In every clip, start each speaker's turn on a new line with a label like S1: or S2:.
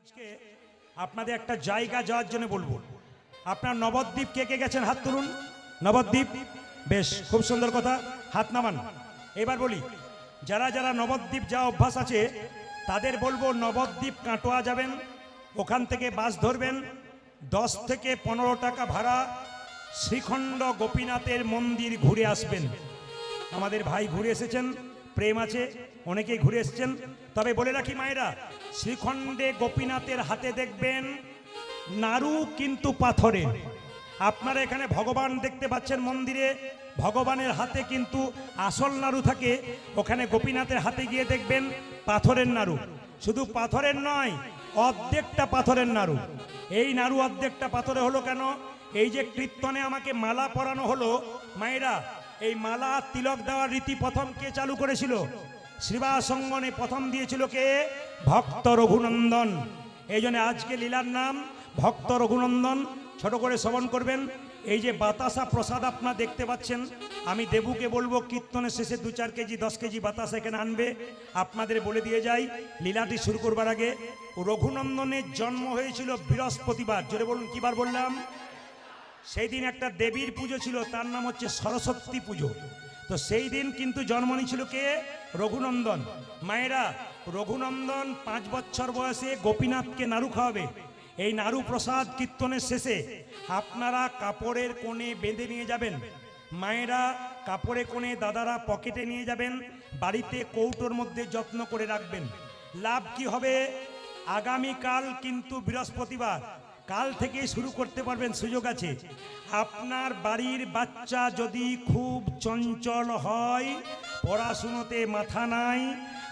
S1: আজকে আপনাদের একটা জায়গা যাওয়ার জন্য বলবো। আপনার নবদ্বীপ কে কে গেছেন হাত তুলুন। নবদ্বীপ, বেশ, খুব সুন্দর কথা, হাত নামান। এবার বলি, যারা যারা নবদ্বীপ যাওয়া অভ্যাস আছে তাদের বলবো নবদ্বীপ কাটোয়া যাবেন, ওখান থেকে বাস ধরবেন, 10 থেকে 15 টাকা ভাড়া, শ্রীখণ্ড গোপীনাথের মন্দির ঘুরে আসবেন। আমাদের ভাই ঘুরে এসেছেন, প্রেম আছে, অনেকেই ঘুরে এসেছেন। তবে বলে রাখি মায়েরা, শ্রীখণ্ডে গোপীনাথের হাতে দেখবেন নাড়ু কিন্তু পাথরের। আপনারা এখানে ভগবান দেখতে পাচ্ছেন মন্দিরে, ভগবানের হাতে কিন্তু আসল নাড়ু থাকে, ওখানে গোপীনাথের হাতে গিয়ে দেখবেন পাথরের নাড়ু। শুধু পাথরের নয়, অর্ধেকটা পাথরের নাড়ু। এই নাড়ু অর্ধেকটা পাথরে হলো কেন? এই যে কীর্তনে আমাকে মালা পরানো হলো মায়েরা, এই মালা তিলক দেওয়ার রীতি প্রথম কে চালু করেছিল? শ্রীবাসঙ্গনে প্রথম দিয়েছিল কে? ভক্ত রঘুনন্দন। এই জন্য আজকে লীলার নাম ভক্ত রঘুনন্দন। ছোট করে শ্রবণ করবেন। এই যে বাতাসা প্রসাদ আপনারা দেখতে পাচ্ছেন, আমি দেবুকে বলবো কীর্তনের শেষে 2-4 কেজি 10 কেজি বাতাসা এখানে আনবে। আপনাদের বলে দিয়ে যাই, লীলাটি শুরু করবার আগে, রঘুনন্দনের জন্ম হয়েছিল বৃহস্পতিবার। জোরে বলুন, কিবার বললাম? সেই দিন একটা দেবীর পুজো ছিল, তার নাম হচ্ছে সরস্বতী পুজো। তো সেই দিন কিন্তু জন্ম নিয়েছিল কে? রঘুনন্দন। মায়েরা, রঘুনন্দন 5 বছর বয়সে গোপীনাথকে নাড়ু খাওয়াবে। এই নাড়ু প্রসাদ কীর্তনের শেষে আপনারা কাপড়ের কোণে বেঁধে নিয়ে যাবেন। মায়েরা কাপড়ে কোণে, দাদারা পকেটে নিয়ে যাবেন, বাড়িতে কৌটোর মধ্যে যত্ন করে রাখবেন। লাভ কি হবে? আগামীকাল কিন্তু বৃহস্পতিবার, কাল থেকে শুরু করতে পারবেন, সুযোগ আছে। আপনার বাড়ির বাচ্চা যদি খুব চঞ্চল হয়, পড়াশুনোতে মাথা নাই,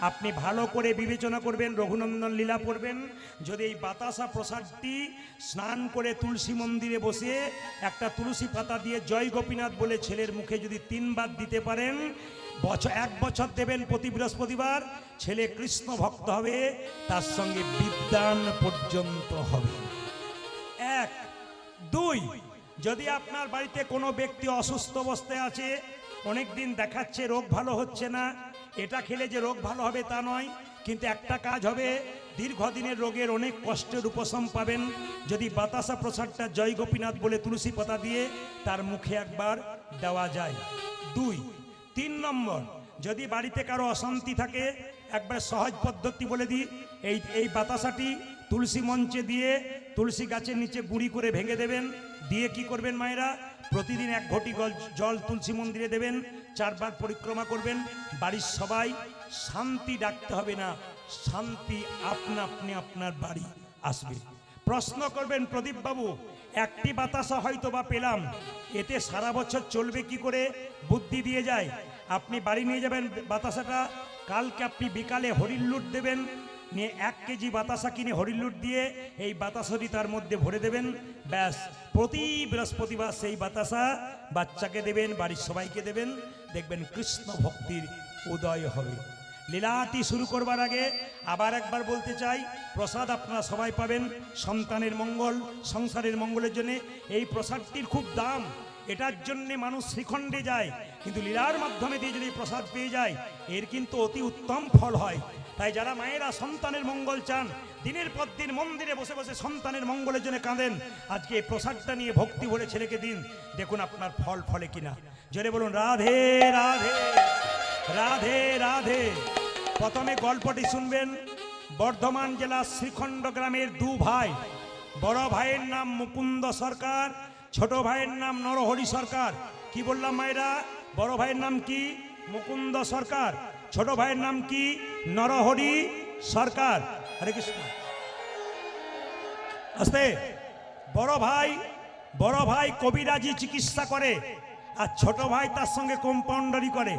S1: আপনি ভালো করে বিবেচনা করবেন, রঘুনন্দন লীলা পড়বেন। যদি এই বাতাসা প্রসাদটি স্নান করে তুলসী মন্দিরে বসে একটা তুলসী পাতা দিয়ে জয় গোপীনাথ বলে ছেলের মুখে যদি 3 বার দিতে পারেন, 1 বছর দেবেন প্রতি বৃহস্পতিবার, ছেলে কৃষ্ণ ভক্ত হবে, তার সঙ্গে বিদ্যান পর্যন্ত হবে। 1, 2, যদি আপনার বাড়িতে কোনো ব্যক্তি অসুস্থ অবস্থায় আছে, অনেক দিন দেখাচ্ছে রোগ ভালো হচ্ছে না, এটা খেলে যে রোগ ভালো হবে তা নয়, কিন্তু একটা কাজ হবে, দীর্ঘদিনের রোগের অনেক কষ্টের উপশম পাবেন যদি বাতাসা প্রসাদটা জয় গোপীনাথ বলে তুলসী পাতা দিয়ে তার মুখে একবার দেওয়া যায়। 2, 3 নম্বর, যদি বাড়িতে কারো অশান্তি থাকে, একবার সহজ পদ্ধতি বলে দিই। এই বাতাসাটি তুলসী মঞ্চে দিয়ে তুলসী গাছের নিচে গুঁড়ি করে ভেঙে দেবেন। দিয়ে কি করবেন মায়েরা? প্রতিদিন 1 ঘটি জল তুলসী মন্দিরে দেবেন, 4 বার পরিক্রমা করবেন। বাড়ির সবাই শান্তি ডাকতে হবে না, শান্তি আপনা আপনি আপনার বাড়ি আসবে। প্রশ্ন করবেন, প্রদীপ বাবু, একটি বাতাসা হয়তো বা পেলাম, এতে সারা বছর চলবে কি করে? বুদ্ধি দিয়ে যায়। আপনি বাড়ি নিয়ে যাবেন বাতাসাটা, কালকে আপনি বিকালে হরির লুট দেবেন, নিয়ে 1 কেজি বাতাসা কিনে হরির লুট দিয়ে এই বাতাসাটি তার মধ্যে ভরে দেবেন। ব্যাস, প্রতি বৃহস্পতিবার সেই বাতাসা বাচ্চাকে দেবেন, বাড়ির সবাইকে দেবেন, দেখবেন কৃষ্ণ ভক্তির উদয় হবে। লীলাটি শুরু করবার আগে আবার একবার বলতে চাই, প্রসাদ আপনারা সবাই পাবেন সন্তানের মঙ্গল, সংসারের মঙ্গলের জন্য। এই প্রসাদটির খুব দাম, এটার জন্যে মানুষ শ্রীখণ্ডে যায়, কিন্তু লীলার মাধ্যমে দিয়ে যদি প্রসাদ পেয়ে যায়, এর কিন্তু অতি উত্তম ফল হয়। তাই যারা মায়েরা সন্তানের মঙ্গল চান, দিনের পর দিন মন্দিরে বসে বসে সন্তানের মঙ্গলের জন্য কাঁদেন, আজকে এই প্রসাদটা নিয়ে ভক্তি ভরে ছেলেকে দিন, দেখুন আপনার ফল ফলে কিনা। জোরে বলুন রাধে রাধে রাধে রাধে। প্রথমে গল্পটি শুনবেন। বর্ধমান জেলা শ্রীখণ্ড গ্রামের 2 ভাই, বড় ভাইয়ের নাম মুকুন্দ সরকার, ছোট ভাইয়ের নাম নরহরি সরকার। কি বললাম মায়েরা? বড় ভাইয়ের নাম কি? মুকুন্দ সরকার। ছোট ভাইয়ের নাম কি? নরহরি সরকার। হরে কৃষ্ণ। আস্তে। বড় ভাই কবিরাজি চিকিৎসা করে, আর ছোট ভাই তার সঙ্গে কম্পাউন্ডারি করে।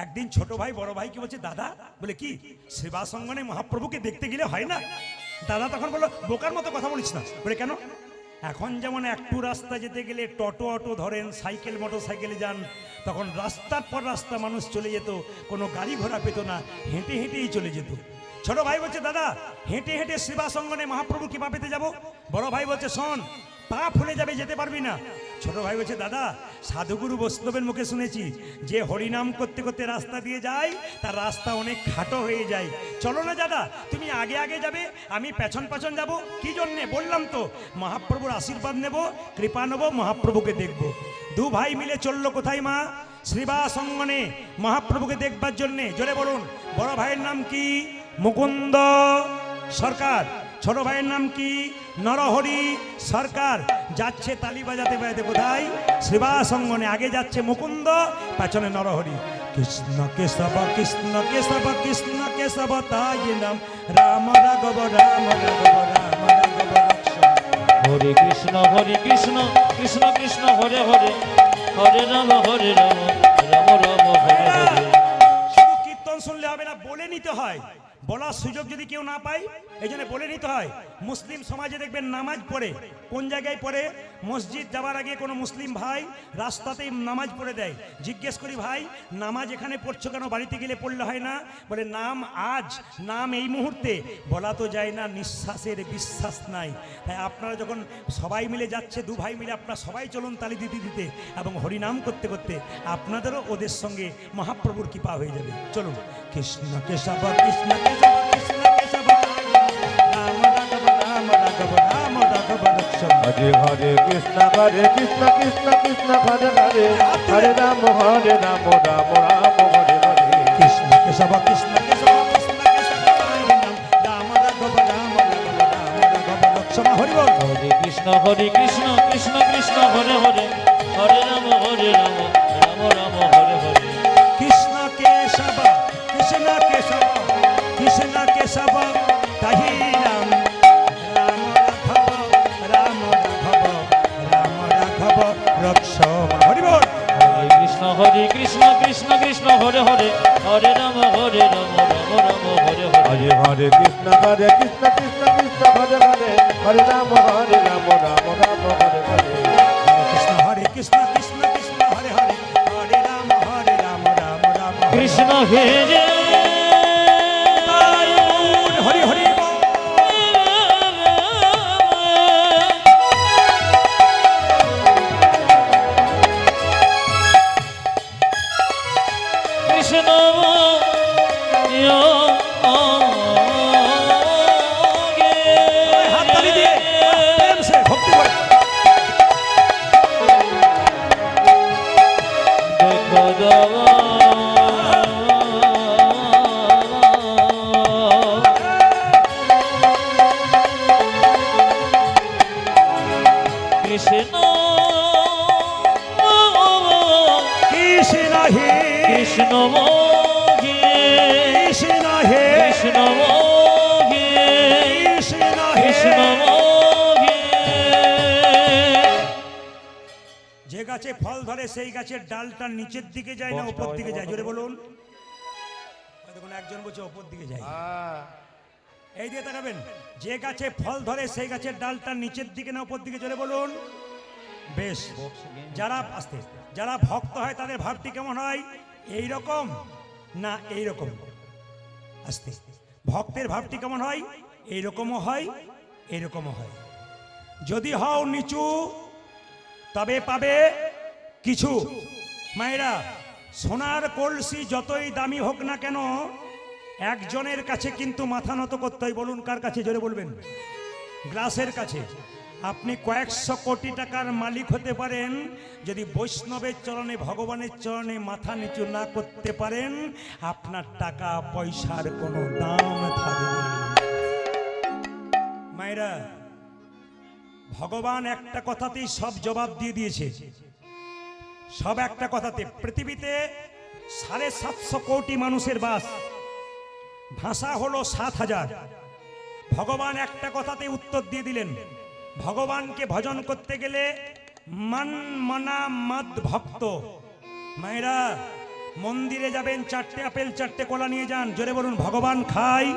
S1: একদিন ছোট ভাই বড় ভাই কি বলছে, দাদা, বলে কি সেবাসঙ্গনে মহাপ্রভুকে দেখতে গেলে হয় না? দাদা তখন বললো, বোকার মতো কথা বলিস না। বলে কেন? এখন যেমন একটু রাস্তা যেতে গেলে টোটো অটো ধরেন, সাইকেল মোটর সাইকেলে যান, তখন রাস্তার পর রাস্তা মানুষ চলে যেত, কোনো গাড়ি ঘোড়া পেত না, হেঁটে হেঁটেই চলে যেত। ছোট ভাই বলছে, দাদা হেঁটে হেঁটে সেবাসঙ্গনে মহাপ্রভু কিভাবে পেতে যাব? বড় ভাই বলছে, শোন, পা ফুলে যাবে, যেতে পারবি না। ছোট ভাই বলছে, দাদা সাধুগুরু বৈষ্ণবের মুখে শুনেছি যে হরিনাম করতে করতে রাস্তা দিয়ে যায় তার রাস্তা অনেক খাটো হয়ে যায়। চলো না দাদা, তুমি আগে আগে যাবে, আমি পেছন পেছন যাব। কি জন্যে? বললাম তো, মহাপ্রভুর আশীর্বাদ নেব, কৃপা নেব, মহাপ্রভুকে দেখব। দু ভাই মিলে চললো কোথায় মা? শ্রীবাস অঙ্গনে মহাপ্রভুকে দেখবার জন্যে। জোরে বলুন। বড় ভাইয়ের নাম কি? মুকুন্দ সরকার। ছোট ভাইয়ের নাম কি? নরহরি সরকার। যাচ্ছে তালি বাজাতে বাজাতে কোথায়? শ্রীবাস অঙ্গনে। আগে যাচ্ছে মুকুন্দ, পেছনে নরহরি। কৃষ্ণ কেশব কৃষ্ণ কেশব কৃষ্ণ কেশব তাই নাম, রাম রাঘব রাম রাঘব রাম রাঘব রক্ষণ।
S2: হরে কৃষ্ণ কৃষ্ণ কৃষ্ণ হরে হরে, হরে রাম রাম রাম হরে হরে।
S1: শুধু কীর্তন শুনলে হবে না, বলে নিতে হয়। বলার সুযোগ যদি কেউ না পায়, এই জন্য বলে নিতে হয়। মুসলিম সমাজে দেখবেন নামাজ পড়ে, কোন জায়গায় পড়ে? মসজিদ যাওয়ার আগে কোনো মুসলিম ভাই রাস্তাতেই নামাজ পড়ে দেয়। জিজ্ঞেস করি, ভাই নামাজ এখানে পড়ছো কেন? বাড়িতে গেলে পড়লে হয় না? বলে নাম আজ, নাম এই মুহূর্তে। বলা তো যায় না, নিঃশ্বাসের বিশ্বাস নাই। তাই আপনারা যখন সবাই মিলে যাচ্ছে, দু ভাই মিলে আপনারা সবাই চলুন তালি দিতে দিতে এবং হরিনাম করতে করতে, আপনাদেরও ওদের সঙ্গে মহাপ্রভুর কৃপা হয়ে যাবে। চলুন। কৃষ্ণ কেশব কৃষ্ণ কেশব কৃষ্ণ কেশব রাম রাঘব রাম রাঘব রাম রাঘব রক্ষণ।
S3: হরে হরে কৃষ্ণ কৃষ্ণ কৃষ্ণ হরে হরে, হরে রাম রাম রাম হরে হরে।
S1: কৃষ্ণ কেশব কৃষ্ণ কেশব কৃষ্ণ কেশব রাম রাঘব রাম রাঘব রাম রাঘব রক্ষণ। হরি বল।
S2: হরে কৃষ্ণ কৃষ্ণ কৃষ্ণ হরে হরে, হরে রাম রাম রাম হরে হরে।
S1: কৃষ্ণ কেশব কৃষ্ণ কেশব কৃষ্ণ কেশব তাহি রাম, রাম রাঘব রাম রাঘব রাম রাঘব রক্ষণ। হরি বল।
S2: হরে কৃষ্ণ কৃষ্ণ কৃষ্ণ হরে হরে, হরে রাম রাম রাম হরে হরে।
S3: হরে হরে কৃষ্ণ কৃষ্ণ কৃষ্ণ হরে হরে, হরে রাম রাম রাম হরে হরে।
S1: কৃষ্ণ হরে কৃষ্ণ কৃষ্ণ কৃষ্ণ হরে হরে, হরে রাম রাম রাম
S2: কৃষ্ণ হে রে
S1: হরি হরি বল।
S2: কৃষ্ণ
S1: হাততালি দিয়ে প্রেম সে ভক্তি করে।
S2: দেখো দেওয়া কৃষ্ণ
S1: কৃষ্ণ হে
S2: কৃষ্ণ মোহে,
S1: কৃষ্ণ হে
S2: কৃষ্ণ মোহে,
S1: কৃষ্ণ হে।
S2: কৃষ্ণ মোহে।
S1: যে গাছে ফল ধরে সেই গাছের ডালটা নিচের দিকে যায় না উপর দিকে যায়? জোরে বলুন। দেখুন একজন বলছে উপর দিকে যায়। এই দিয়ে তাকাবেন। যে গাছে ফল ধরে সেই গাছের ডালটা নিচের দিকে না উপর দিকে? জোরে বলুন। বেশ। যারা আস্তে, যারা ভক্ত হয় তাদের ভাবটি কেমন হয়? এই রকম না এই রকম? আস্তে। ভক্তের ভাবটি কেমন হয়? এই রকমও হয়, এই রকমও হয়। যদি হও নিচু তবে পাবে কিছু। মায়েরা, সোনার কলসি যতই দামি হোক না কেন, একজনের কাছে কিন্তু মাথা নত করতে হয়। বলুন কার কাছে? জোরে বলবেন। গ্লাসের কাছে। আপনি কয়েকশো কোটি টাকার মালিক হতে পারেন, যদি বৈষ্ণবের চরণে, ভগবানের চরণে মাথা নিচু না করতে পারেন, আপনার টাকা পয়সার কোনো দাম থাকবে না। মায়েরা, ভগবান একটা কথাতেই সব জবাব দিয়ে দিয়েছে। সব একটা কথাতে। পৃথিবীতে 750 কোটি মানুষের বাস, ভাষা হলো 7000। ভগবান একটা কথাতে উত্তর দিয়ে দিলেন। ভগবানকে ভজন করতে গেলে মান মনা মদ ভক্ত। মায়েরা, মন্দিরে যাবেন, 4টে আপেল 4টে কলা নিয়ে যান। জোরে বলুন ভগবান খাই।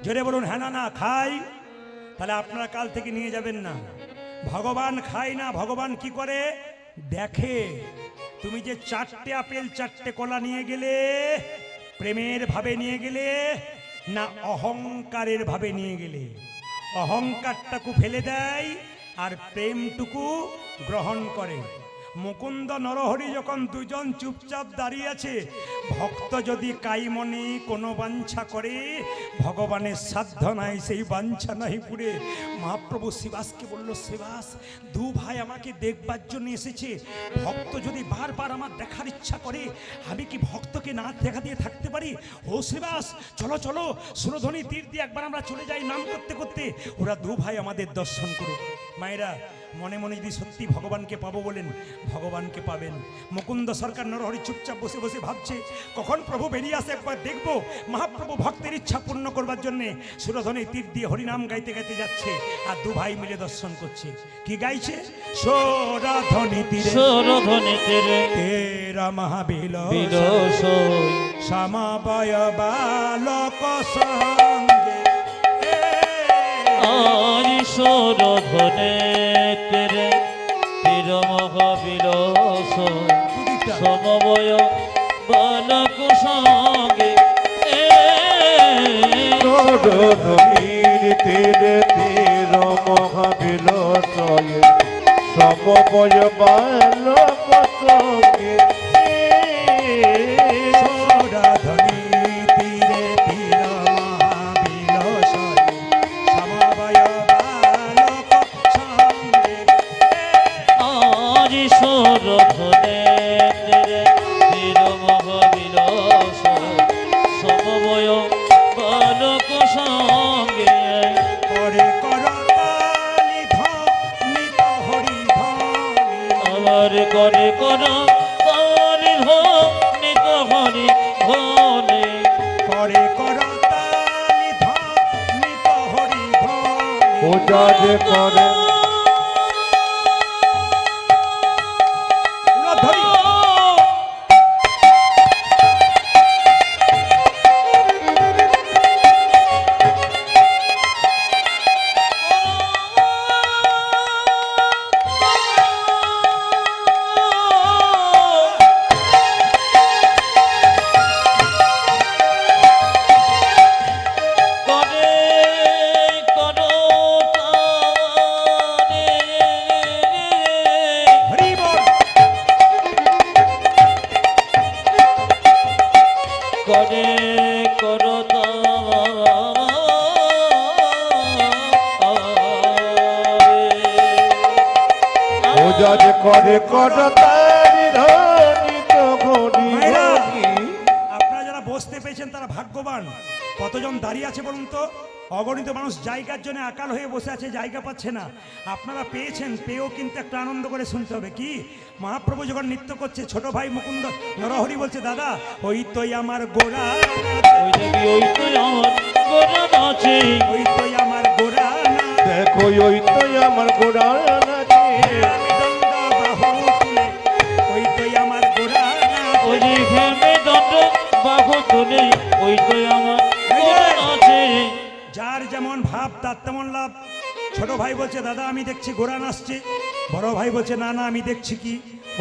S1: জোরে বলুন হ্যাঁ না না খাই। তাহলে আপনারা কাল থেকে নিয়ে যাবেন না। ভগবান খায় না, ভগবান কি করে দেখে। তুমি যে 4টে আপেল 4টে কলা নিয়ে গেলে, প্রেমের ভাবে নিয়ে গেলে না অহংকারের ভাবে নিয়ে গেলে? অহংকারটাকে ফেলে দেয় আর প্রেমটুকু গ্রহণ করে। মুকুন্দ নরহরি যখন দুজন চুপচাপ দাঁড়িয়ে আছে, ভক্ত যদি কাইমনে কোনো বাঞ্ছা করে, ভগবানের সাধ্য নাই সেই বাঞ্ছা নাই পুরে। মহাপ্রভু শিবাসকে বলল, শিবাস দু ভাই আমাকে দেখবার জন্য এসেছে, ভক্ত যদি বারবার আমার দেখার ইচ্ছা করে, আমি কি ভক্তকে না দেখা দিয়ে থাকতে পারি? ও শিবাস, চলো চলো, সুরধ্বনি তীর দিয়ে একবার আমরা চলে যাই নাম করতে করতে, ওরা দু ভাই আমাদের দর্শন করুক। মায়েরা, মনে মনে যদি সত্যি ভগবানকে পাবো বলেন, ভগবানকে পাবেন। মুকুন্দ সরকার নরহরি চুপচাপ বসে বসে ভাবছে, কখন প্রভু বেরিয়ে আসে একবার দেখবো। মহাপ্রভু ভক্তের ইচ্ছা পূর্ণ করবার জন্যে সুরধ্বনি তীর দিয়ে হরিনাম গাইতে গাইতে যাচ্ছে, আর দু ভাই মিলে দর্শন করছে। কি গাইছে? সুরধ্বনি তীরে,
S2: সুরধ্বনি তীরে
S1: তেরা মহাবিলস
S2: বিলস
S1: সমবয় বালক সঙ্গে।
S2: আজ সুরধ্বনি তীরে তীর মহাবিলস সমবয় বালক সঙ্গে।
S3: সুরধ্বনির তীরে তীর মহাবিলসয়ে সমবয় বালক সঙ্গে।
S1: সুরধ্বনি তীরে তীর মহাবিলসয়ে সমবয় বালক সঙ্গে।
S2: আজ সুরধ্বনি তীরে তীর মহাবিলস সমবয় বালক সঙ্গে।
S1: করে করতালি ধ্বনিত হরি ধ্বনি,
S2: আমার করে কর তারি ধনিত হরি ধনে।
S1: করে করতালি ধ্বনিত হরি ধ্বনি।
S3: পূজা যে করে
S1: উলধ্বনি।
S2: করে কর তারি
S1: হরি বল।
S2: করে কর
S3: পূজা যে করে করতালি ধ্বনিত হরি
S1: মায়েরা,
S3: ধ্বনি।
S1: আপনারা যারা বসতে পেয়েছেন তারা ভাগ্যবান। কতজন দাঁড়িয়ে আছে বলুন তো? অগণিত মানুষ জায়গার জন্য আকাল হয়ে বসে আছে, জায়গা পাচ্ছে না। আপনারা পেয়েছেন, পেয়েও কিন্তু একটা আনন্দ করে শুনতে হবে। কি? মহাপ্রভু যখন নৃত্য করছে, ছোট ভাই মুকুন্দ নরহরি বলছে, দাদা ওই তোই আমার গোড়া,
S2: ওই দেবী ওই তো আমার গোরা নাচে।
S1: ওই তোই আমার গোড়া না,
S3: দেখো ওই তো আমার গোড়া নাচে।
S1: মৃদঙ্গ বাহু তুলে, ওই তোই আমার গোড়া না।
S2: ওই যে ঘেমে দণ্ড বাহু তুলে ওই তো আমার গোরা নাচে।
S1: যার যেমন ভাব তার তেমন লাভ। ছোট ভাই বলছে, দাদা আমি দেখছি গোড়া নাচছে। বড় ভাই বলছে, না না আমি দেখছি কি,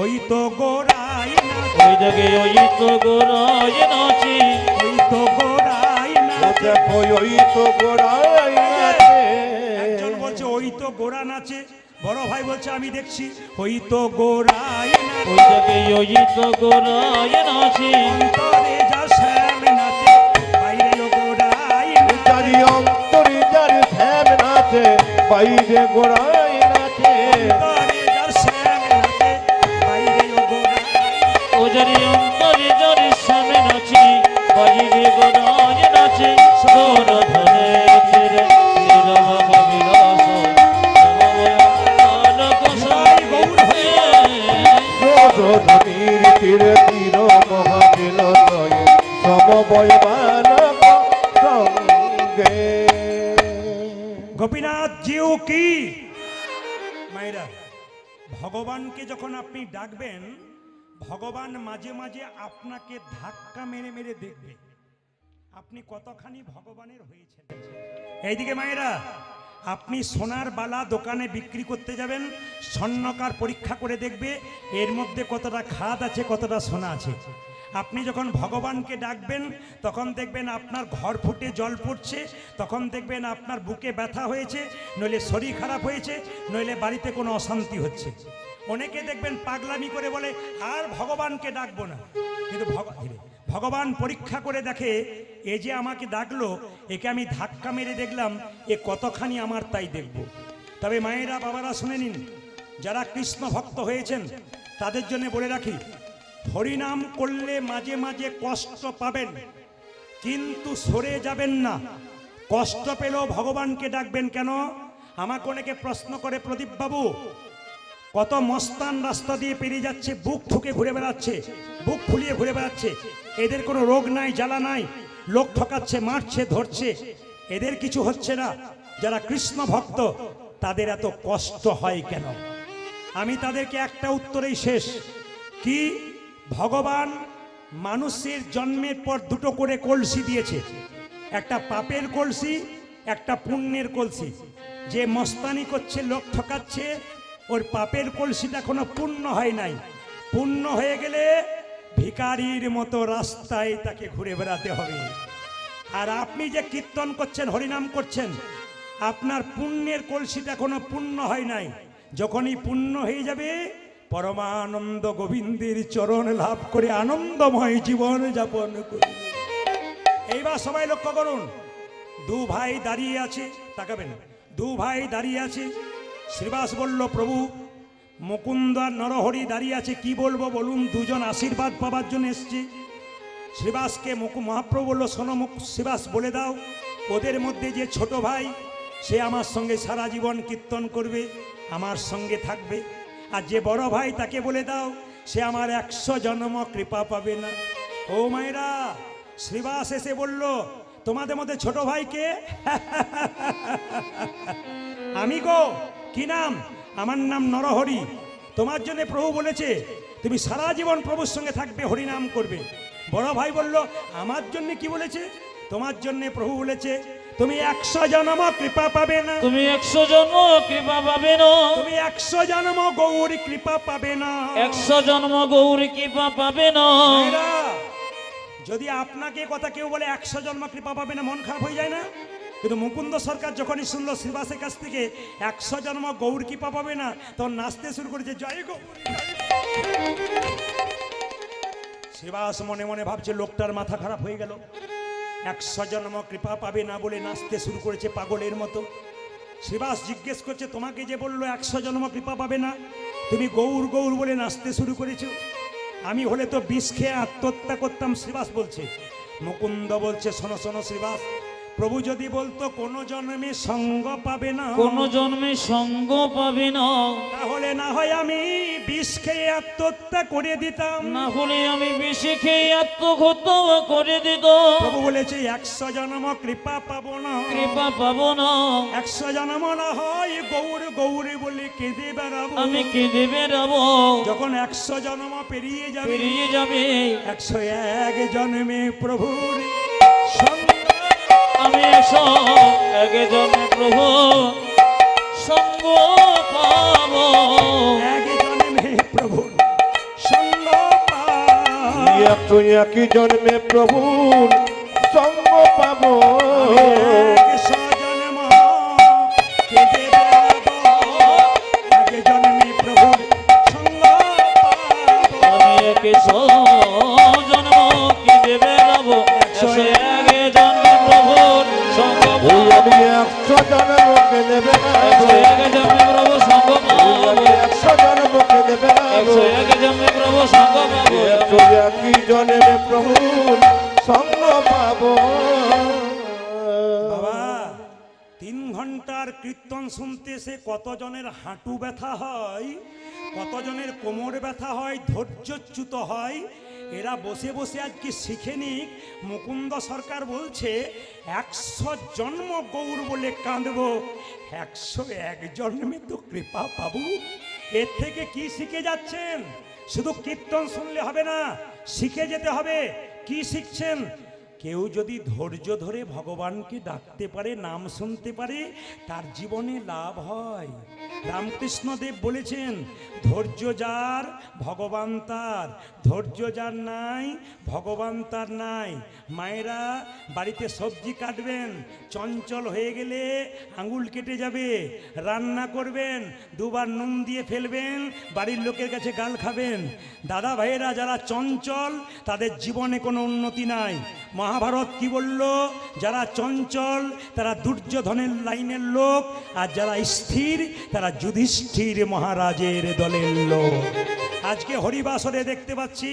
S1: ওই তো গোড়াই নাচে,
S2: ওই দেখে ওই তো গোরায় নাচে।
S1: ওই তো গোড়াই
S3: ও
S1: নাচে।
S3: দেখো ওই তো গোড়াই নাচে।
S1: একজন বলছে ওই তো গোড়া নাচে, বড় ভাই বলছে আমি দেখছি ওই তো গোড়াই নাচে।
S2: ওই দেখে ওই তো গোরায় নাচে।
S1: অন্তরে যা শ্যাম নাচে, বাইরে গোড়াই নাচে।
S3: চারি অন্তরে যার শ্যাম নাচে, বাইরে গোড়াই নাচে।
S1: অন্তরে যা শ্যাম নাচে, বাইরে গোড়াই।
S2: ওজারি অন্তরে জরে সামনে নাচে, বাইরে গোরায় নাচে। সুরধ্বনি তীরে তীর মহাবিলস সমবয় বালক সঙ্গে।
S3: সুরধ্বনির তীরে তীর মহাবিলসয়ে সমবয় বালক সঙ্গে।
S1: গোপীনাথ জিউ কি? মায়েরা, ভগবানকে যখন আপনি ডাকবেন, ভগবান মাঝে মাঝে আপনাকে ধাক্কা মেরে মেরে দেখবে আপনি কতখানি ভগবানের হয়েছেন। এইদিকে মায়েরা, আপনি সোনার বালা দোকানে বিক্রি করতে যাবেন, স্বর্ণকার পরীক্ষা করে দেখবে এর মধ্যে কতটা খাদ আছে, কতটা সোনা আছে। আপনি যখন ভগবানকে ডাকবেন তখন দেখবেন আপনার ঘর ফুটে জল পড়ছে, তখন দেখবেন আপনার বুকে ব্যথা হয়েছে, নইলে শরীর খারাপ হয়েছে, নইলে বাড়িতে কোনো অশান্তি হচ্ছে। অনেকে দেখবেন পাগলামি করে বলে আর ভগবানকে ডাকবো না, কিন্তু ভগবান পরীক্ষা করে দেখে এ যে আমাকে ডাকলো, একে আমি ধাক্কা মেরে দেখলাম এ কতখানি আমার তাই দেখব। তবে মায়েরা বাবারা শুনে নিন, যারা কৃষ্ণ ভক্ত হয়েছেন তাদের জন্য বলে রাখি, হরিনাম করলে মাঝে মাঝে কষ্ট পাবেন, কিন্তু সরে যাবেন না। কষ্ট পেলেও ভগবানকে ডাকবেন কেন? আমাকে অনেকে প্রশ্ন করে, প্রদীপ বাবু কত মস্তান রাস্তা দিয়ে পেরিয়ে যাচ্ছে, বুক ঠুকে ঘুরে বেড়াচ্ছে, বুক ফুলিয়ে ঘুরে বেড়াচ্ছে, এদের কোনো রোগ নাই, জ্বালা নাই, লোক ঠকাচ্ছে, মারছে, ধরছে, এদের কিছু হচ্ছে না, যারা কৃষ্ণ ভক্ত তাদের এত কষ্ট হয় কেন? আমি তাদেরকে একটা উত্তরেই শেষ, কি ভগবান মানুষের জন্মের পর দুটো করে কলসি দিয়েছে, একটা পাপের কলসি, একটা পুণ্যের কলসি। যে মস্তানি করছে, লোক ঠকাচ্ছে, ওর পাপের কলসিটা কোনো পূর্ণ হয় নাই। পূর্ণ হয়ে গেলে ভিখারির মতো রাস্তায় তাকে ঘুরে বেড়াতে হবে। আর আপনি যে কীর্তন করছেন, হরিনাম করছেন, আপনার পুণ্যের কলসিটা কোনো পূর্ণ হয় নাই। যখনই পূর্ণ হয়ে যাবে, পরমানন্দ গোবিন্দের চরণ লাভ করে আনন্দময় জীবন যাপন করবে। এইবার সবাই লক্ষ্য করুন, দু ভাই দাঁড়িয়ে আছে, তাকাবেন, দু ভাই দাঁড়িয়ে আছে। শ্রীবাস বলল, প্রভু মুকুন্দ আর নরহরি দাঁড়িয়ে আছে, কি বলবো বলুন, দুজন আশীর্বাদ পাবার জন্য এসছে। শ্রীবাসকে মহাপ্রভু বলল, শোনো শ্রীবাস বলে দাও, ওদের মধ্যে যে ছোট ভাই সে আমার সঙ্গে সারা জীবন কীর্তন করবে, আমার সঙ্গে থাকবে। আর যে বড় ভাই তাকে বলে দাও, সে আমার 100 জন্ম কৃপা পাবে না। ও মায়েরা, শ্রীবাস এসে বলল, তোমাদের মধ্যে ছোট ভাইকে? আমি গো। কি নাম? আমার নাম নরহরি। তোমার জন্য প্রভু বলেছে তুমি সারা জীবন প্রভুর সঙ্গে থাকবে, হরিনাম করবে। বড় ভাই বলল, আমার জন্য কি বলেছে? তোমার জন্য প্রভু বলেছে তুমি 100 জন্ম কৃপা পাবে না,
S2: তুমি 100 জন্ম কৃপা পাবে না,
S1: তুমি 100 জন্ম গৌরী কৃপা পাবে না,
S2: 100 জন্ম গৌরী কৃপা পাবে না।
S1: মায়েরা, যদি আপনাকে কথা কেউ বলে 100 জন্ম কৃপা পাবে না, মন খারাপ হয়ে যায় না? কিন্তু মুকুন্দ সরকার যখনই শুনলো শ্রীবাসের কাছ থেকে 100 জন্ম গৌর কৃপা পাবে না, তখন নাচতে শুরু করেছে, জয় গৌরী। শ্রীবাস মনে মনে ভাবছে লোকটার মাথা খারাপ হয়ে গেল, 100 জন্ম কৃপা পাবে না বলে নাচতে শুরু করেছে পাগলের মতো। শ্রীবাস জিজ্ঞেস করছে, তোমাকে যে বললো 100 জন্ম কৃপা পাবে না, তুমি গৌর গৌর বলে নাচতে শুরু করেছো, আমি হলে তো বিষ খেয়ে আত্মহত্যা করতাম। শ্রীবাস বলছে, মুকুন্দ বলছে, শোনো শোনো শ্রীবাস, প্রভু যদি বলতো কোনো জন্মে সঙ্গ পাবে না,
S2: কোন জন্মে সঙ্গ পাবে না,
S1: তাহলে না হয় আমি বিষ খেয়ে আত্মহত্যা করে দিতাম,
S2: না হলে আমি বেশি খেয়ে আত্মহত্যা করে দিত।
S1: প্রভু বলেছে 100 জন্ম কৃপা পাবো না,
S2: কৃপা পাবো না,
S1: 100 জন্ম না হয় গৌর গৌর বলে কেঁদে বেড়াবো,
S2: আমি কেঁদে বেড়াবো।
S1: যখন 100 জন্ম পেরিয়ে যাবে,
S2: পেরিয়ে যাবে
S1: 101 জন্মে প্রভুর সঙ্গ
S2: আমি 101 জন্মে প্রভু সঙ্গ পাবো,
S1: 1 জন্মে প্রভুর সঙ্গ পাবো,
S3: একই জন্মে প্রভুর সঙ্গ পাবো,
S1: 100 জন্ম কেঁদে বেড়াবো, 1 জন্মে প্রভুর সঙ্গ পাবো,
S2: আমি 100 জন্ম কেঁদে বেড়াবো, 101 জন্মে প্রভুর সঙ্গ পাবো,
S3: আমি 100 জন্মকে নেবে না,
S2: 101 জন্মে প্রভু সঙ্গ পাবো,
S3: 100 জন্মকে নেবে না,
S2: 101 জন্মে প্রভু সঙ্গ পাবো,
S3: একই জন্মে প্রভুর সঙ্গ পাবো।
S1: বাবা 3 ঘন্টার কীর্তন শুনতে সে কতজনের হাঁটু ব্যথা হয়, কতজনের কোমর ব্যথা হয়, ধৈর্যচ্যুত হয়। এরা বসে বসে আজকে শিখে নিক। মুকুন্দ সরকার বলছে 100 জন্ম গৌর বলে কাঁদবো, 101 জন্মে তো কৃপা পাবো। এর থেকে কি শিখে যাচ্ছেন? শুধু কীর্তন শুনলে হবে না, শিখে যেতে হবে। কি শিখছেন? কেউ যদি ধৈর্য ধরে ভগবানকে ডাকতে পারে, নাম শুনতে পারে, তার জীবনে লাভ হয়। রামকৃষ্ণদেব বলেছেন, ধৈর্য যার ভগবান তার, ধৈর্য যার নাই ভগবান তার নাই। মায়েরা বাড়িতে সবজি কাটবেন, চঞ্চল হয়ে গেলে আঙুল কেটে যাবে। রান্না করবেন, দুবার নুন দিয়ে ফেলবেন, বাড়ির লোকের কাছে গাল খাবেন। দাদা ভাইয়েরা যারা চঞ্চল, তাদের জীবনে কোনো উন্নতি নাই। মহাভারত কি বলল? যারা চঞ্চল তারা দুর্যোধনের লাইনের লোক, আর যারা স্থির তারা যুধিষ্ঠির মহারাজের দলের লোক। আজকে হরিবাসরে দেখতে পাচ্ছি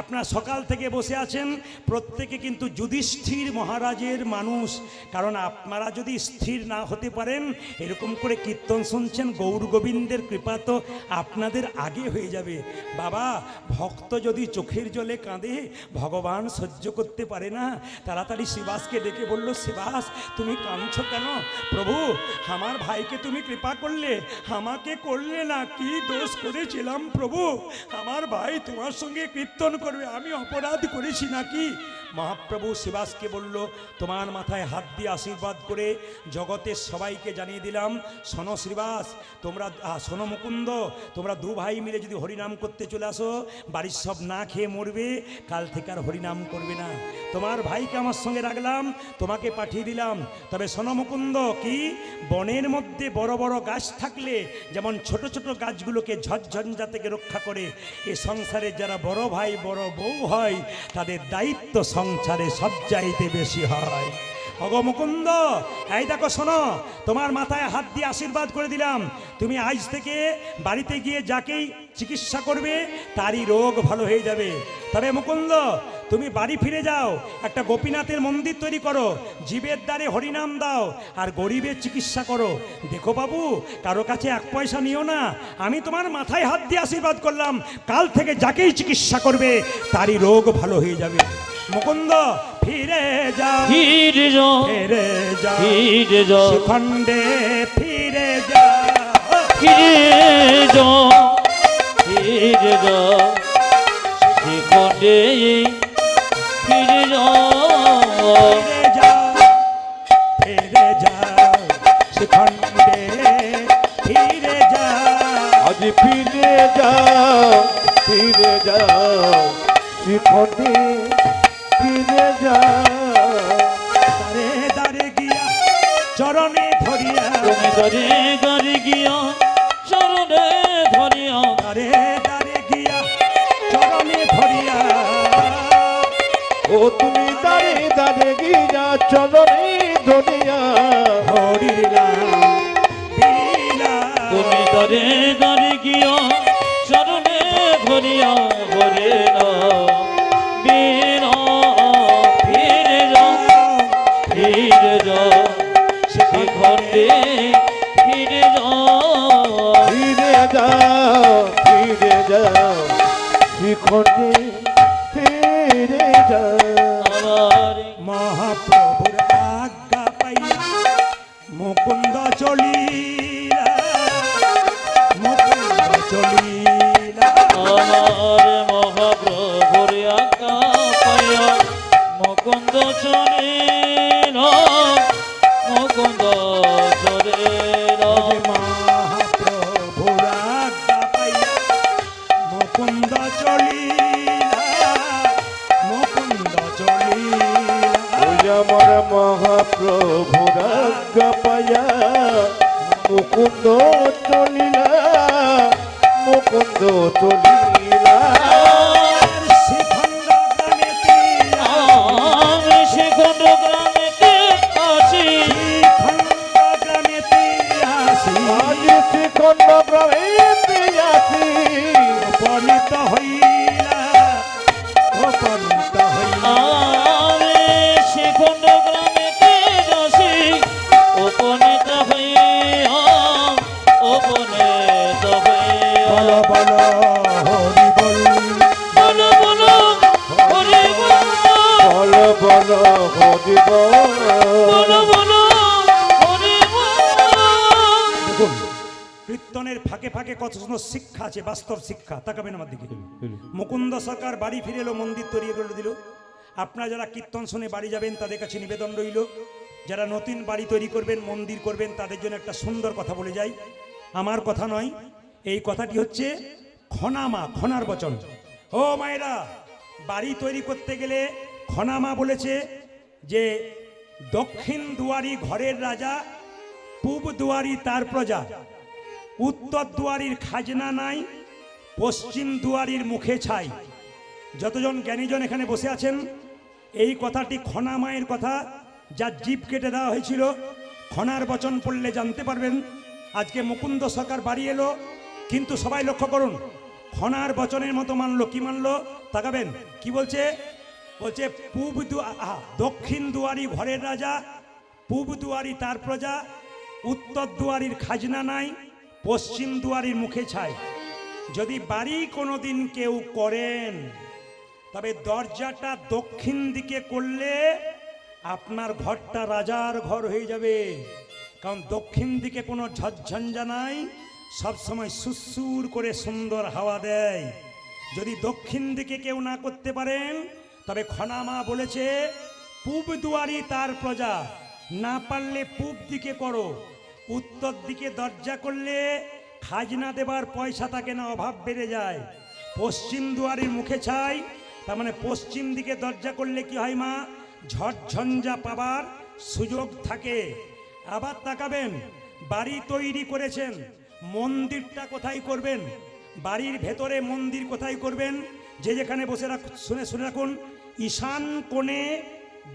S1: আপনারা সকাল থেকে বসে আছেন, প্রত্যেকে কিন্তু যুধিষ্ঠির মহারাজের মানুষ। কারণ আপনারা যদি স্থির না হতে পারেন, এরকম করে কীর্তন শুনছেন, গৌর গোবিন্দের কৃপা তো আপনাদের আগে হয়ে যাবে। বাবা, ভক্ত যদি চোখের জলে কাঁদে, ভগবান সহ্য করতে পারে না। তাড়াতাড়ি শিবাসকে ডেকে বলল, শিবাস তুমি কাঁদছো কেন? প্রভু, আমার ভাইকে তুমি কৃপা করলে, আমাকে করলে না। কি দোষ করেছিলাম প্রভু? আমার ভাই তোমার সঙ্গে কীর্তন করবে, আমি অপরাধ করেছি নাকি? মহাপ্রভু শিবাসকে বলল, তোমার মাথায় হাত দিয়ে আশীর্বাদ করে জগতের সবাইকে জানিয়ে দিলাম, শোনো শিবাস, তোমরা শোনো মুকুন্দ, তোমরা দু ভাই মিলে যদি হরিনাম করতে চলে আসো, বাড়ির সব না খেয়ে মরবে, কাল থেকে আর হরিনাম করবে না। তোমার ভাইকে আমার সঙ্গে রাখলাম, তোমাকে পাঠিয়ে দিলাম। তবে শোনো মুকুন্দ, কি বনের মধ্যে বড় বড় গাছ থাকলে যেমন ছোট ছোট গাছগুলোকে ঝড়ঝঞ্ঝা থেকে রক্ষা করে, এ সংসারে যারা বড় ভাই বড় বউ হয়, তাদের দায়িত্ব সংসারে সবচাইতে বেশি হয়। অগো মুকুন্দ, এই দেখো শোনো, তোমার মাথায় হাত দিয়ে আশীর্বাদ করে দিলাম, তুমি আজ থেকে বাড়িতে গিয়ে যাকেই চিকিৎসা করবে তারই রোগ ভালো হয়ে যাবে। তবে মুকুন্দ, তুমি বাড়ি ফিরে যাও, একটা গোপীনাথের মন্দির তৈরি করো, জীবের দ্বারে হরিনাম দাও, আর গরিবের চিকিৎসা করো। দেখো বাবু, কারো কাছে এক পয়সা নিও না, আমি তোমার মাথায় হাত দিয়ে আশীর্বাদ করলাম, কাল থেকে যাকেই চিকিৎসা করবে তারই রোগ ভালো হয়ে যাবে। মুকুন্দ, ফিরে যাও,
S2: ফিরে যাও,
S1: ফিরে যাও,
S2: ফিরে যাও,
S1: শিখণ্ডে ফিরে যাও,
S2: ফিরে যাও, ফিরে যাও, শিখণ্ডে ফিরে যাও,
S1: ফিরে যাও, ফিরে যাও, শিখণ্ডে ফিরে যাও।
S3: আজ ফিরে যাও, ফিরে যাও, শিখণ্ডে ফিরে যাও।
S1: দারে দারে গিয়া চরণে ধরিয়া,
S2: তুমি দরে দরে গিয়া চরণে ধরিয়া,
S1: দারে দারে গিয়া চরণে ধরিয়া,
S3: ও তুমি দাঁড়ে দাঁড়ে গিয়া চরণে ধরিয়া,
S1: হরির নাম বিনা।
S2: তুমি দরে দরে গিয়া চরণে ধরিয়া, হরে বীর ফিরে যাও, ফিরে যাও, শিখণ্ডে ফিরে যাও,
S3: ফিরে যাও, ফিরে যাও, শিখণ্ডে ফিরে যাও।
S2: আমার
S1: মহাপ্রভুর আজ্ঞা পাইয়া মুকুন্দ চলিলা, মুকুন্দ চলিলা।
S2: আমার মহাপ্রভুর আজ্ঞা পাইয়া মুকুন্দ চলিল, মুকুন্দ চলিল,
S1: মহাপ্রভুর আজ্ঞা পাইয়া মুকুন্দ চলিলা, মুকুন্দ চলিলা।
S3: ওই আমার মহাপ্রভুর আজ্ঞা পাইয়া মুকুন্দ চলিলা, মুকুন্দ চলিলা।
S1: শিখণ্ড গ্রামেতে
S2: আমি শিখণ্ড গ্রামেতে আসি,
S1: শিখণ্ড গ্রামেতে আসি,
S3: আজ শিখণ্ড গ্রামেতে আসি,
S1: উপনীত হইলা, উপনীত হইলা।
S2: আমি শিখণ্ড গ্রামেতে আসি, উপনীত হইয়া, উপনীত হইয়া,
S1: বলো বলো হরি বল,
S2: বলো বলো হরি বল,
S3: বল বল হরি বল।
S2: বলো বলো হরি বল।
S1: দেখুন কীর্তনের ফাঁকে ফাঁকে কত সুন্দর শিক্ষা আছে, বাস্তব শিক্ষা। তাকাবেন আমার দিকে। মুকুন্দ সরকার বাড়ি ফিরে এলো, মন্দির তৈরি করে দিল। আপনারা যারা কীর্তন শুনে বাড়ি যাবেন তাদের কাছে নিবেদন রইল, যারা নতুন বাড়ি তৈরি করবেন, মন্দির করবেন, তাদের জন্য একটা সুন্দর কথা বলে যাই। আমার কথা নয়, এই কথাটি হচ্ছে খনামা, খনার বচন। ও মায়েরা, বাড়ি তৈরি করতে গেলে খনামা বলেছে যে দক্ষিণ দুয়ারি ঘরের রাজা, পূব দুয়ারি তার প্রজা, উত্তর দুয়ারির খাজনা নাই, পশ্চিম দুয়ারির মুখে ছাই। যতজন জ্ঞানীজন এখানে বসে আছেন, এই কথাটি খনা মায়ের কথা, যার জিভ কেটে দেওয়া হয়েছিল। খনার বচন পড়লে জানতে পারবেন। আজকে মুকুন্দ সরকার বাড়ি এলো, কিন্তু সবাই লক্ষ্য করুন, খনার বচনের মতো মানলো। কি মানলো তাকাবেন, কি বলছে? বলছে দক্ষিণ দুয়ারি ঘরের রাজা, পূব দুয়ারি তার প্রজা, উত্তর দুয়ারির খাজনা নাই, পশ্চিম দুয়ারির মুখে ছাই। যদি বাড়ি কোনোদিন কেউ করেন, তবে দরজাটা দক্ষিণ দিকে করলে আপনার ঘরটা রাজার ঘর হয়ে যাবে। কারণ দক্ষিণ দিকে কোনো ঝঞ্ঝা নাই, সবসময় সুসুর করে সুন্দর হাওয়া দেয়। যদি দক্ষিণ দিকে কেউ না করতে পারেন, তবে খনামা বলেছে পূব দুয়ারি তার প্রজা, না পারলে পূব দিকে করো। উত্তর দিকে দরজা করলে খাজনা দেবার পয়সা থাকে না, অভাব বেড়ে যায়। পশ্চিম দুয়ারির মুখে ছাই, তার মানে পশ্চিম দিকে দরজা করলে কি হয় মা? ঝড়ঝঞ্ঝা পাবার সুযোগ থাকে। আবার তাকাবেন, বাড়ি তৈরি করেছেন, মন্দিরটা কোথায় করবেন? বাড়ির ভেতরে মন্দির কোথায় করবেন? যে যেখানে বসে শুনে রাখুন, ঈশান কোণে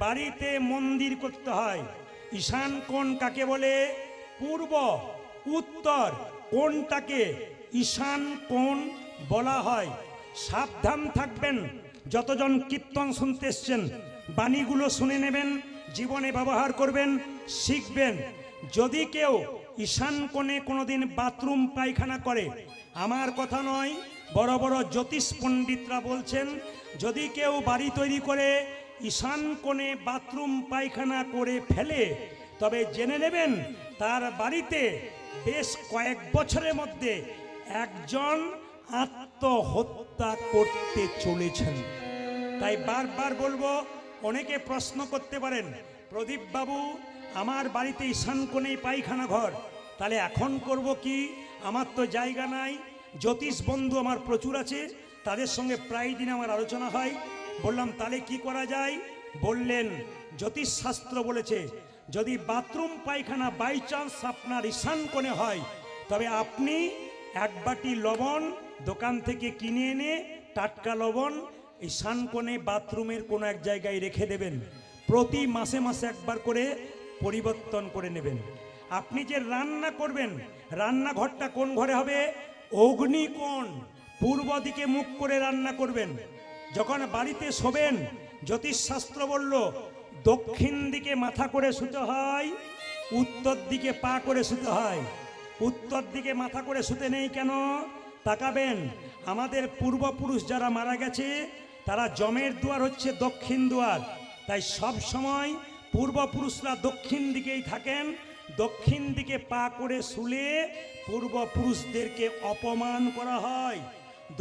S1: বাড়িতে মন্দির করতে হয়। ঈশান কোণ কাকে বলে? পূর্ব, উত্তর কোণটাকে ঈশান কোণ বলা হয়। সাবধান থাকবেন, যতজন কীর্তন শুনতে এসছেন, বাণীগুলো শুনে নেবেন, জীবনে ব্যবহার করবেন, শিখবেন। যদি কেউ ঈশান কোণে কোনোদিন বাথরুম পায়খানা করে, আমার কথা নয়, বড় বড় জ্যোতিষ পণ্ডিতরা বলছেন, যদি কেউ বাড়ি তৈরি করে ঈশান কোণে বাথরুম পায়খানা করে ফেলে, তবে জেনে নেবেন তার বাড়িতে বেশ কয়েক বছরের মধ্যে একজন আত্মহত্যা করতে চলেছেন। তাই বারবার বলবো, অনেকে প্রশ্ন করতে পারেন, প্রদীপ বাবু আমার বাড়িতে ঈশান কোণেই পায়খানা ঘর, তাহলে এখন করব কি? আমার তো জায়গা নাই। জ্যোতিষ বন্ধু আমার প্রচুর আছে, তাদের সঙ্গে প্রায় দিন আমার আলোচনা হয়। বললাম তাহলে কি করা যায়? বললেন জ্যোতিষ শাস্ত্র বলেছে, যদি বাথরুম পায়খানা বাই চান্স আপনার ঈশান কোণে হয়, তবে আপনি এক বাটি লবণ দোকান থেকে কিনে এনে, টাটকা লবণ, ঈশান কোণে বাথরুমের কোনো এক জায়গায় রেখে দেবেন। প্রতি মাসে মাসে একবার করে পরিবর্তন করে নেবেন। আপনি যে রান্না করবেন, রান্নাঘরটা কোন ঘরে হবে? অগ্নিকোণ, পূর্ব দিকে মুখ করে রান্না করবেন। যখন বাড়িতে শোবেন, জ্যোতিষশাস্ত্র বলল দক্ষিণ দিকে মাথা করে শুতে হয়, উত্তর দিকে পা করে শুতে হয়। উত্তর দিকে মাথা করে শুতে নেই কেন? তাকাবেন, আমাদের পূর্বপুরুষ যারা মারা গেছে, তারা জমের দুয়ার হচ্ছে দক্ষিণ দুয়ার। তাই সব সময় পূর্বপুরুষরা দক্ষিণ দিকেই থাকেন। দক্ষিণ দিকে পা করে শুলে পূর্বপুরুষদেরকে অপমান করা হয়।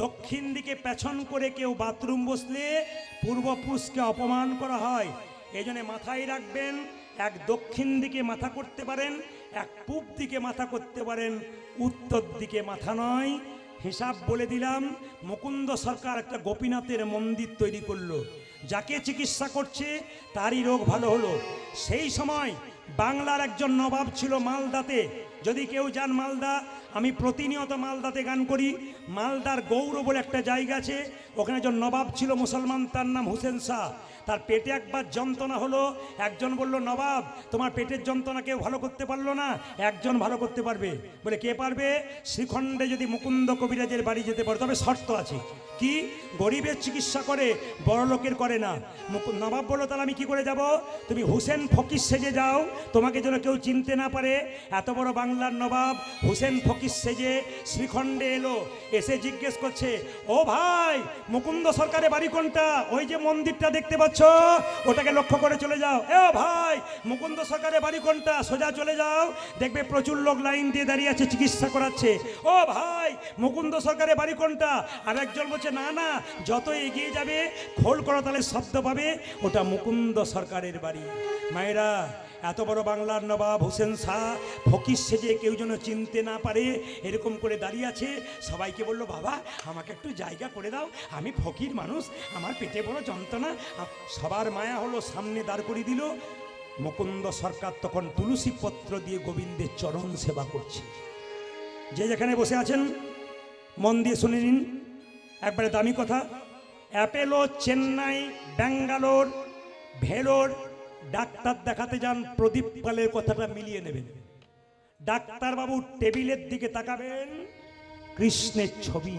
S1: দক্ষিণ দিকে পেছন করে কেউ বাথরুম বসলে পূর্বপুরুষকে অপমান করা হয়। এই জন্য মাথায় রাখবেন, এক দক্ষিণ দিকে মাথা করতে পারেন, এক পূব দিকে মাথা করতে পারেন, উত্তর দিকে মাথা নয়। হিসাব বলে দিলাম, মুকুন্দ সরকার একটা গোপীনাথের মন্দির তৈরি করলো, যাকে চিকিৎসা করছে তারই রোগ ভালো হলো। সেই সময় বাংলার একজন নবাব ছিল মালদাতে। যদি কেউ যান মালদা, আমি প্রতিনিয়ত মালদাতে গান করি। মালদার গৌর বলে একটা জায়গা আছে, ওখানে একজন নবাব ছিল মুসলমান, তার নাম হুসেন শাহ। তার পেটে একবার যন্ত্রণা হলো, একজন বলল, নবাব তোমার পেটের যন্ত্রণা কেউ ভালো করতে পারলো না, একজন ভালো করতে পারবে। বলে কে পারবে? শ্রীখণ্ডে যদি মুকুন্দ কবিরাজের বাড়ি যেতে পারো, তবে শর্ত আছে। কি? গরিবের চিকিৎসা করে, বড় লোকের করে না। নবাব বললো, তাহলে আমি কি করে যাব? তুমি হুসেন ফকির সেজে যাও, তোমাকে যেন কেউ চিনতে না পারে। এত বড় বাংলার নবাব হুসেন ফকির সেজে শ্রীখণ্ডে এলো, এসে জিজ্ঞেস করছে, ও ভাই মুকুন্দ সরকারের বাড়ি কোনটা? ওই যে মন্দিরটা দেখতে পাচ্ছ, দিচ্ছ ওটাকে লক্ষ্য করে চলে যাও। এ ভাই, মুকুন্দ সরকারের বাড়ি কোনটা? সোজা চলে যাও, দেখবে প্রচুর লোক লাইন দিয়ে দাঁড়িয়ে আছে, চিকিৎসা করাচ্ছে। ও ভাই, মুকুন্দ সরকারের বাড়ি কোনটা? আর একজন বলছে না না, যত এগিয়ে যাবে খোল করতালের শব্দ পাবে, ওটা মুকুন্দ সরকারের বাড়ি। মায়েরা, এত বড় বাংলার নবাব হোসেন শাহ ফকির সেজে কেউ যেন চিনতে না পারে এরকম করে দাঁড়িয়ে আছে। সবাইকে বলল, বাবা আমাকে একটু জায়গা করে দাও, আমি ফকির মানুষ, আমার পেটে বড় যন্ত্রণা। সবার মায়া হলো, সামনে দাঁড় করিয়ে দিল। মুকুন্দ সরকার তখন তুলসী পত্র দিয়ে গোবিন্দের চরণ সেবা করছে। যে যেখানে বসে আছেন মন দিয়ে শুনে নিন, একবারে দামি কথা। অ্যাপেলো, চেন্নাই, ব্যাঙ্গালোর, ভেলোর ডাক্তার দেখাতে যান, প্রদীপ পালের কথাটা মিলিয়ে নেবেন। ডাক্তারবাবু টেবিলের দিকে তাকাবেন, কৃষ্ণের ছবি।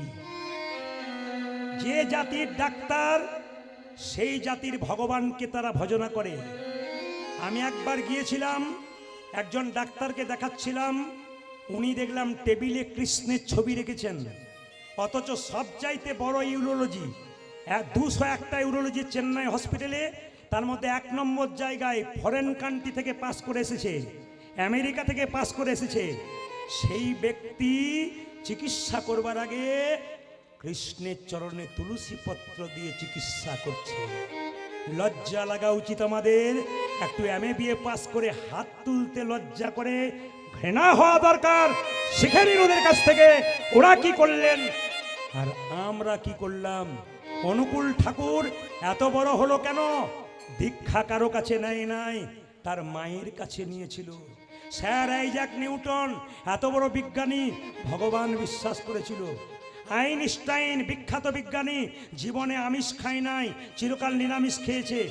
S1: যে জাতির ডাক্তার সেই জাতির ভগবানকে তারা ভজনা করে। আমি একবার গিয়েছিলাম, একজন ডাক্তারকে দেখাচ্ছিলাম, উনি দেখলাম টেবিলে কৃষ্ণের ছবি রেখেছেন, অথচ সব চাইতে বড় ইউরোলজি 201টা ইউরোলজি চেন্নাই হসপিটালে, তার মধ্যে 1 নম্বর জায়গায় ফরেন কান্ট্রি থেকে পাস করে এসেছে, আমেরিকা থেকে পাস করে এসেছে। সেই ব্যক্তি চিকিৎসা করবার আগে কৃষ্ণের চরণে তুলসী পত্র দিয়ে চিকিৎসা করছে। লজ্জা লাগা উচিত আমাদের। একটু MA পাস করে হাত তুলতে লজ্জা করে, ঘৃণা হওয়া দরকার। শিখে নিন ওদের কাছ থেকে, ওরা কি করলেন আর আমরা কি করলাম। অনুকূল ঠাকুর এত বড় হলো কেন? দীক্ষা কারো কাছে নেয় নাই, তার মায়ের কাছে নিয়েছিল। স্যার আইজ্যাক নিউটন এত বড় বিজ্ঞানী, ভগবান বিশ্বাস করেছিল। আইনস্টাইন বিখ্যাত বিজ্ঞানী, জীবনে আমিষ খায় নাই, চিরকাল নিরামিষ খেয়েছে।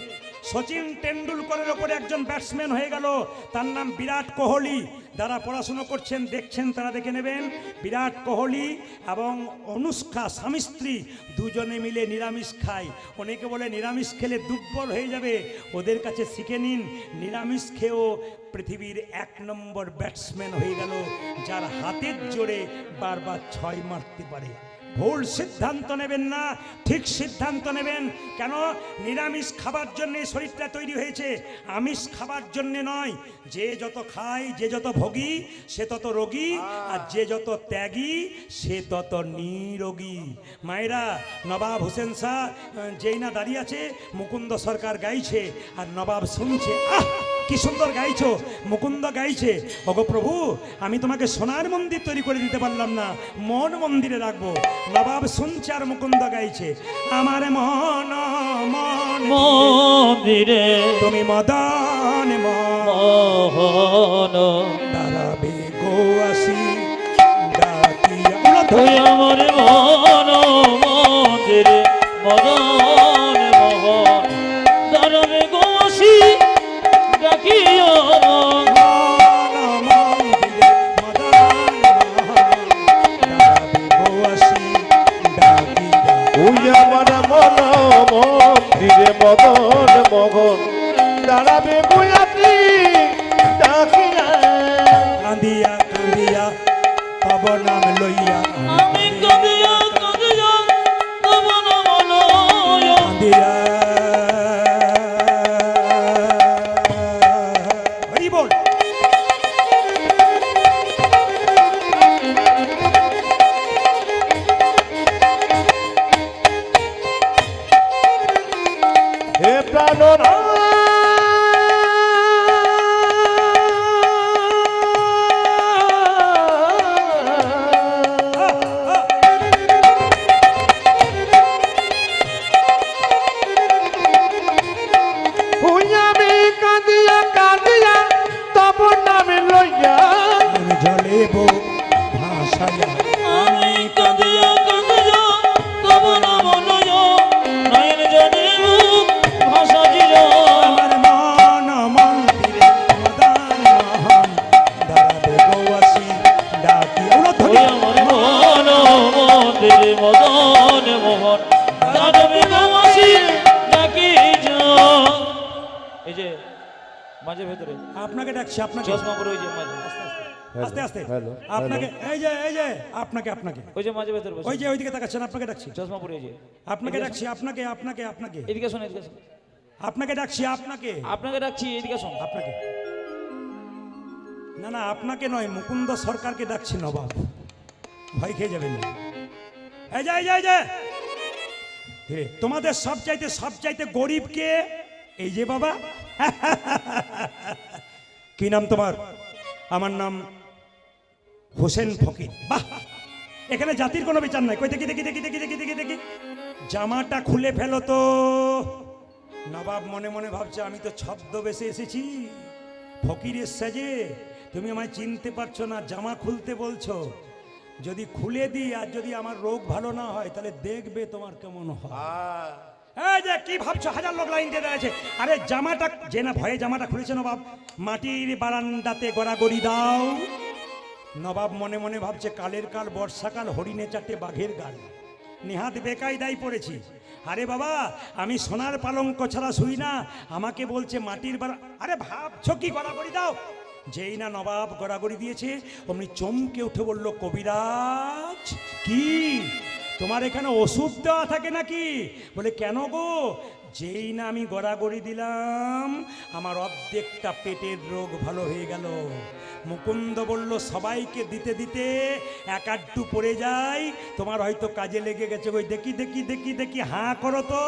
S1: সচিন টেন্ডুলকরের ওপরে একজন ব্যাটসম্যান হয়ে গেল, তার নাম বিরাট কোহলি। যারা পড়াশুনো করছেন দেখছেন তারা দেখে নেবেন, বিরাট কোহলি এবং অনুষ্কা স্বামী স্ত্রী দুজনে মিলে নিরামিষ খায়। অনেকে বলে নিরামিষ খেলে দুর্বল হয়ে যাবে, ওদের কাছে শিখে নিন, নিরামিষ খেয়েও পৃথিবীর 1 নম্বর ব্যাটসম্যান হয়ে গেল, যার হাতের জোরে বারবার 6 মারতে পারে। ভুল সিদ্ধান্ত নেবেন না, ঠিক সিদ্ধান্ত নেবেন। কেন? নিরামিষ খাবার জন্য শরীরটা তৈরি হয়েছে, আমিষ খাবার জন্য নয়। যে যত খায়, যে যত ভোগী সে তত রোগী, আর যে যত ত্যাগী সে তত নিরোগী। মায়েরা, নবাব হোসেন শাহ যেই না দাঁড়িয়ে আছে, মুকুন্দ সরকার গাইছে আর নবাব শুনছে। আহ, কি সুন্দর গাইছো, মুকুন্দ গাইছে। ওগো প্রভু, আমি তোমাকে সোনার মন্দির তৈরি করে দিতে পারলাম না, মন মন্দিরে রাখবো। নবাব শুনছে আর মুকুন্দ গাইছে, আমার মন
S2: মন্দিরে
S1: তুমি মদন
S2: মোহন
S1: দাঁড়াবে গো আসি ডাকিয়া।
S2: তুই আমার মন মন্দিরে মদন মোহন দাঁড়াবে গো আসি ডাকিয়া।
S3: মন্দিরে মদন মোহন দাঁড়াবে গুয়াতি ডাকিয়া।
S1: কাঁদিয়া কাঁদিয়া তব নাম লইয়া,
S2: আমি কাঁদিয়া কাঁদিয়া তব নাম লইয়া।
S1: কাঁদিয়া হরি বল।
S3: হে প্রাণনা আমি কাঁদিয়া কাঁদিয়া তব নামে লইয়া
S1: জলে বো ভাষায়া।
S2: আমি কাঁদিয়া কাঁদিয়া তব নাম লইয়া, নয়ন জলে মুখ ভাষা দিলা।
S1: আমার মন মন্দিরে মদন মোহন দাঁড়াবে গো আসি ডাকিয়া।
S2: ওই আমার মন মন্দিরে মদন মোহন দাঁড়াবে গো আসি ডাকিয়া। এই যে মাঝে ভেতরে
S1: আপনাকে ডাকছি, আপনাকে
S2: চশমা পরে ওই যে মাঝে
S1: আস্তে আস্তে
S3: হ্যালো,
S1: আপনাকে, এই যে আপনাকে আপনাকে
S2: ওই যে মাঝে ভেতরে বসে
S1: ওই যে ওইদিকে তাকাচ্ছেন, আপনাকে ডাকছি,
S2: চশমা পরে ওই যে
S1: আপনাকে ডাকছি, আপনাকে আপনাকে আপনাকে
S2: এদিকে শোন এদিকে শোন।
S1: আপনাকে ডাকছি, আপনাকে
S2: আপনাকে ডাকছি, এদিকে শোন।
S1: আপনাকে না না, আপনাকে নয়, মুকুন্দ সরকারকে ডাকছি নবাব, ভয় খেয়ে যাবেন না। এই যাই যাই যা ধীরে, তোমাদের সবচাইতে গরিব কে? এই যে বাবা। কি নাম তোমার? আমার নাম হোসেন ফকির। বাহ, এখানে জাতির কোনো বিচার নাই। কই দেখি দেখি দেখি দেখি দেখি দেখি দেখি, জামাটা খুলে ফেলো তো। নবাব মনে মনে ভাবছে আমি তো ছদ্মবেশে এসেছি ফকিরের সাজে, তুমি আমায় চিনতে পারছো না, জামা খুলতে বলছো। যদি খুলে দিই আর যদি আমার রোগ ভালো না হয় তাহলে দেখবে তোমার কেমন হয়। এই যে কি ভাবছো, হাজার লোক লাইন দিয়ে দাঁড়াচ্ছে। আরে জামাটা যে না ভয়ে জামাটা খুলেছে নবাব, মাটির বারান্দাতে গড়াগড়ি দাও। নবাব মনে মনে ভাবছে কালের কাল বর্ষাকাল, হরিণে চাটে বাঘের গাল, নেহাত বেকায়দায় পড়েছি। আরে বাবা, আমি সোনার পালঙ্ক ছাড়া শুই না, আমাকে বলছে মাটির আরে ভাবছো কি গড়াগড়ি দাও। যেই না নবাব গড়াগড়ি দিয়েছে অমনি চমকে উঠে বলল, কবিরাজ কি তোমার এখানে ওষুধ দেওয়া থাকে নাকি? বলে কেন গো? যেই না আমি গড়াগড়ি দিলাম আমার অর্ধেকটা পেটের রোগ ভালো হয়ে গেল। মুকুন্দ বলল, সবাইকে দিতে দিতে এক আধটু পড়ে যায়, তোমার হয়তো কাজে লেগে গেছে। ওই দেখি দেখি দেখি দেখি, হাঁ করো তো।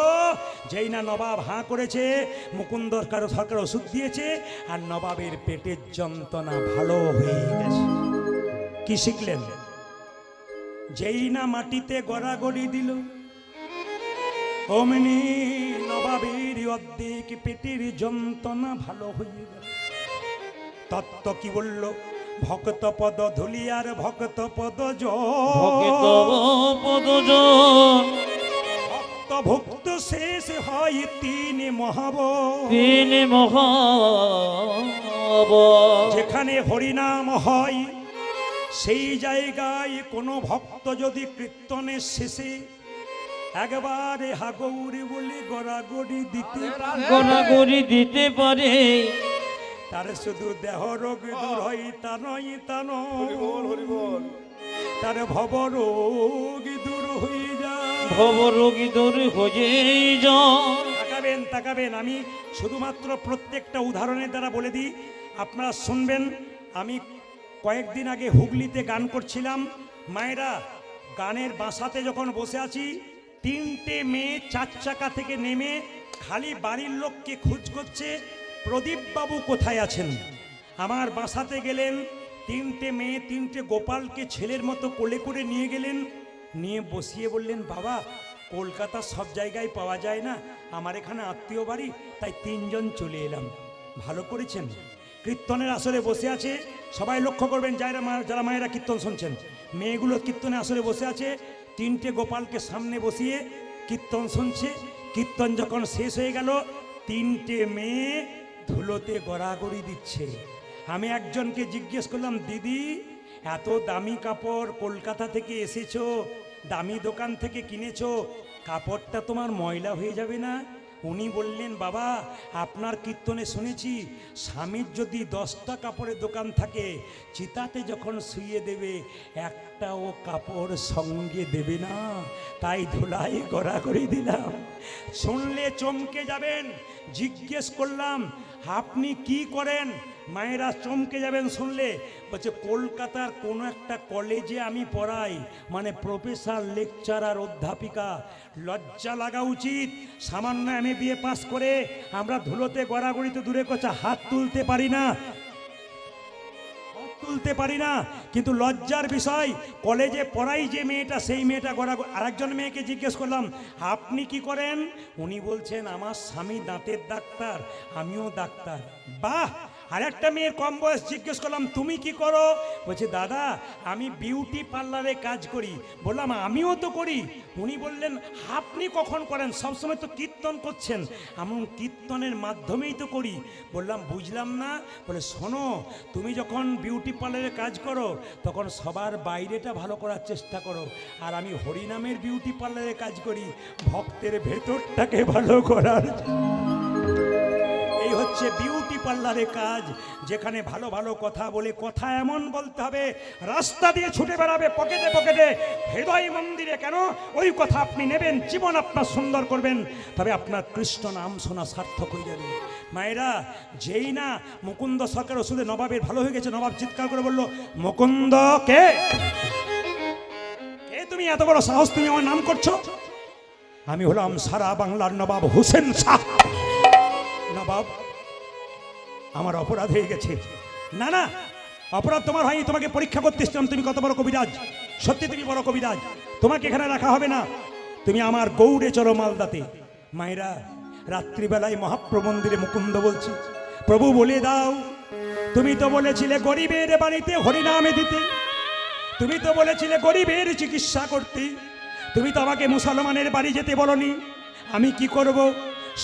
S1: যেই না নবাব হাঁ করেছে, মুকুন্দ সরকার ওষুধ দিয়েছে আর নবাবের পেটের যন্ত্রণা ভালো হয়ে গেছে। কি শিখলেন? যেই না মাটিতে গড়াগড়ি দিল অমনি নবাবের অর্ধেক পেটের যন্ত্রণা ভালো হয়ে গেল। তত্ত্ব কি বলল? ভক্ত পদ ধুলিয়ার ভক্ত পদ
S2: ভক্ত পদজন,
S1: ভক্ত ভক্ত শেষ হয় তিনি মহাব।
S2: তিনি মহাব।
S1: যেখানে হরিনাম হয় সেই জায়গায় কোনো ভক্ত যদি কীর্তনের শেষে একবারে হাগৌরি বলে গড়াগড়ি দিতে
S2: গড়াগড়ি দিতে পারে,
S1: তার শুধু দেহ রোগ দূর হয় তা নয়, তা নয়, তার ভব রোগ দূর হয়ে যায়।
S2: ভব রোগী দূর হয়ে যায়।
S1: তাকাবেন তাকাবেন, আমি শুধুমাত্র প্রত্যেকটা উদাহরণের দ্বারা বলে দিই, আপনারা শুনবেন। আমি কয়েকদিন আগে হুগলিতে গান করছিলাম, মায়েরা গানের বাসাতে যখন বসে আছি, তিনটে মেয়ে 4 চাকা থেকে নেমে খালি বাড়ির লোককে খোঁজ করছে, প্রদীপ বাবু কোথায় আছেন। আমার বাসাতে গেলেন, তিনটে মেয়ে তিনটে গোপালকে ছেলের মতো কোলে করে নিয়ে গেলেন, নিয়ে বসিয়ে বললেন, বাবা কলকাতা সব জায়গায় পাওয়া যায় না, আমার এখানে আত্মীয় বাড়ি, তাই 3 জন চলে এলাম। ভালো করেছেন। কীর্তনের আসরে বসে আছে, সবাই লক্ষ্য করবেন যারা মায়েরা কীর্তন শুনছেন, মেয়েগুলো কীর্তনে আসরে বসে আছে, তিনটে গোপালকে সামনে বসিয়ে কীর্তন শুনছে। কীর্তন যখন শেষ হয়ে গেল, তিনটে মেয়ে ধুলোতে গড়াগড়ি দিচ্ছে। আমি একজনকে জিজ্ঞেস করলাম, দিদি এত দামি কাপড় কলকাতা থেকে এসেছো, দামি দোকান থেকে কিনেছো, কাপড়টা তোমার ময়লা হয়ে যাবে না? উনি বললেন, বাবা আপনার কীর্তনে শুনেছি স্বামীর যদি 10টা কাপড়ের দোকান থাকে, চিতাতে যখন শুয়ে দেবে একটাও কাপড় সঙ্গে দেবে না, তাই ধুলাই গড়াগড়ি দিলাম। শুনলে চমকে যাবেন। জিজ্ঞেস করলাম, আপনি কি করেন? মায়েরা চমকে যাবেন শুনলে। বলছে, কলকাতার কোনো একটা কলেজে আমি পড়াই, মানে প্রফেসর, লেকচারার, অধ্যাপিকা। লজ্জা লাগা উচিত। সামান্য MA পাস করে আমরা ধুলোতে গড়াগড়ি তো দূরে কথা, হাত তুলতে পারি না, তুলতে পারি না, কিন্তু লজ্জার বিষয়। কলেজে পড়াই যে মেয়েটা, সেই মেয়েটা গড়াগড়ি। আরেকজন মেয়েকে জিজ্ঞেস করলাম, আপনি কি করেন? উনি বলছেন, আমার স্বামী দাঁতের ডাক্তার, আমিও ডাক্তার। বাহ! আর একটা মেয়ের কম বয়স জিজ্ঞেস করলাম, তুমি কি করো? বলছে, দাদা আমি বিউটি পার্লারে কাজ করি। বললাম, আমিও তো করি। উনি বললেন, আপনি কখন করেন? সবসময় তো কীর্তন করছেন। আমি কীর্তনের মাধ্যমেই তো করি। বললাম, বুঝলাম না। বলে, শোনো, তুমি যখন বিউটি পার্লারে কাজ করো তখন সবার বাইরেটা ভালো করার চেষ্টা করো, আর আমি হরিনামের বিউটি পার্লারে কাজ করি ভক্তের ভেতরটাকে ভালো করার। এই হচ্ছে বিউটি পার্লারের কাজ, যেখানে ভালো ভালো কথা বলে, কথা এমন বলতে হবে রাস্তা দিয়ে ছুটে বেড়াবে পকেটে পকেটে, হৃদয় মন্দিরে কেন ওই কথা আপনি নেবেন, জীবন আপনার সুন্দর করবেন, তবে আপনার কৃষ্ণ নাম শোনা সার্থক হয়ে যাবে। মায়েরা, যেই না মুকুন্দ সরকার ওষুধে নবাবের ভালো হয়ে গেছে, নবাব চিৎকার করে বলল, মুকুন্দ কে? কে তুমি? এত বড় সাহস, তুমি আমার নাম করছো? আমি হলাম সারা বাংলার নবাব হোসেন শাহ। নবাব, আমার অপরাধ হয়ে গেছে। না না, অপরাধ তোমার হয়নি, তোমাকে পরীক্ষা করতে এসেছিলাম তুমি কত বড় কবিরাজ। সত্যি তুমি বড় কবিরাজ, তোমাকে এখানে রাখা হবে না, তুমি আমার গৌড়ে চলো মালদাতে। মায়েরা, রাত্রিবেলায় মহাপ্রভু মন্দিরে মুকুন্দ বলছি, প্রভু বলে দাও, তুমি তো বলেছিলে গরিবের বাড়িতে হরিনামে দিতে, তুমি তো বলেছিলে গরিবের চিকিৎসা করতে, তুমি তো আমাকে মুসলমানের বাড়ি যেতে বলনি, আমি কি করব?